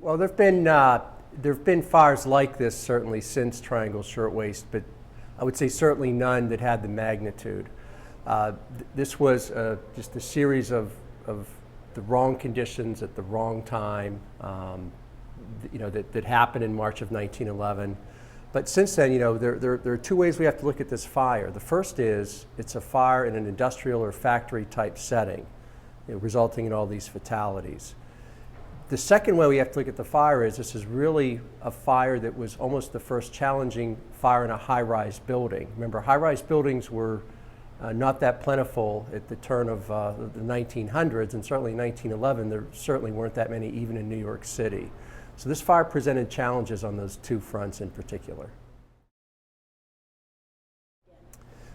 Well, there've been fires like this certainly since Triangle Shirtwaist, but I would say certainly none that had the magnitude. This was just a series of the wrong conditions at the wrong time, that happened in March of 1911. But since then, there are two ways we have to look at this fire. The first is it's a fire in an industrial or factory type setting, resulting in all these fatalities. The second way we have to look at the fire is this is really a fire that was almost the first challenging fire in a high-rise building. Remember, high-rise buildings were not that plentiful at the turn of the 1900s, and certainly in 1911 there certainly weren't that many even in New York City. So this fire presented challenges on those two fronts in particular.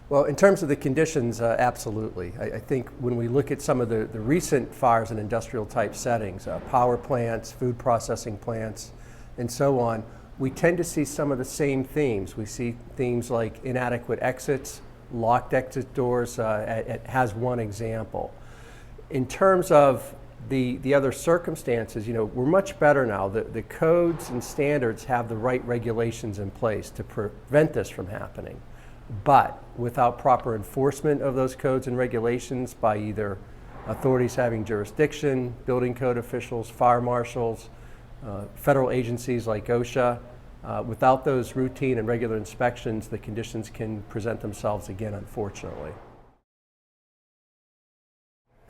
Well, in terms of the conditions, absolutely. I think when we look at some of the recent fires in industrial type settings, power plants, food processing plants, and so on, we tend to see some of the same themes. We see themes like inadequate exits, locked exit doors, it has one example. In terms of the other circumstances, we're much better now. The codes and standards have the right regulations in place to prevent this from happening. But without proper enforcement of those codes and regulations by either authorities having jurisdiction, building code officials, fire marshals, federal agencies like OSHA, without those routine and regular inspections, the conditions can present themselves again, unfortunately.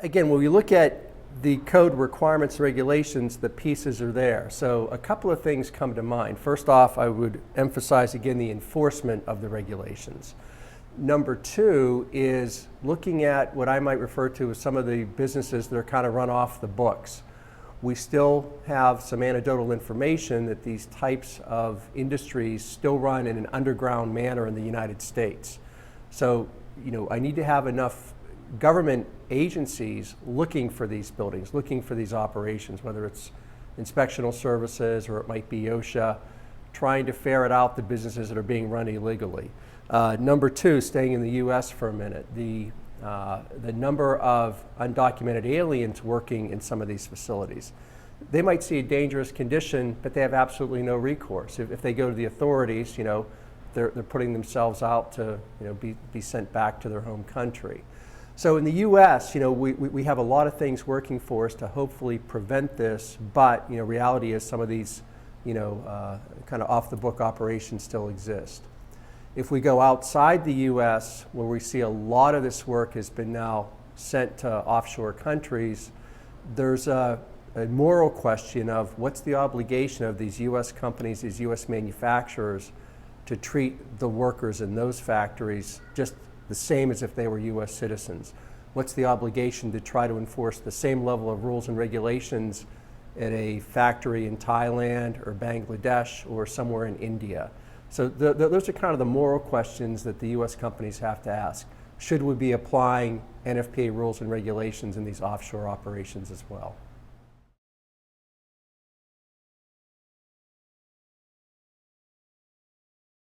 Again, when we look at the code requirements and regulations, the pieces are there. So a couple of things come to mind. First off, I would emphasize again the enforcement of the regulations. Number two is looking at what I might refer to as some of the businesses that are kind of run off the books. We still have some anecdotal information that these types of industries still run in an underground manner in the United States. So, I need to have enough government agencies looking for these buildings, looking for these operations, whether it's inspectional services or it might be OSHA, trying to ferret out the businesses that are being run illegally. Number two, staying in the U.S. for a minute, the number of undocumented aliens working in some of these facilities. They might see a dangerous condition, but they have absolutely no recourse. If they go to the authorities, they're putting themselves out to be sent back to their home country. So in the U.S., we have a lot of things working for us to hopefully prevent this, but reality is some of these kind of off-the-book operations still exist. If we go outside the U.S., where we see a lot of this work has been now sent to offshore countries, there's a moral question of what's the obligation of these U.S. companies, these U.S. manufacturers, to treat the workers in those factories just the same as if they were U.S. citizens. What's the obligation to try to enforce the same level of rules and regulations at a factory in Thailand or Bangladesh or somewhere in India? So those are kind of the moral questions that the U.S. companies have to ask. Should we be applying NFPA rules and regulations in these offshore operations as well?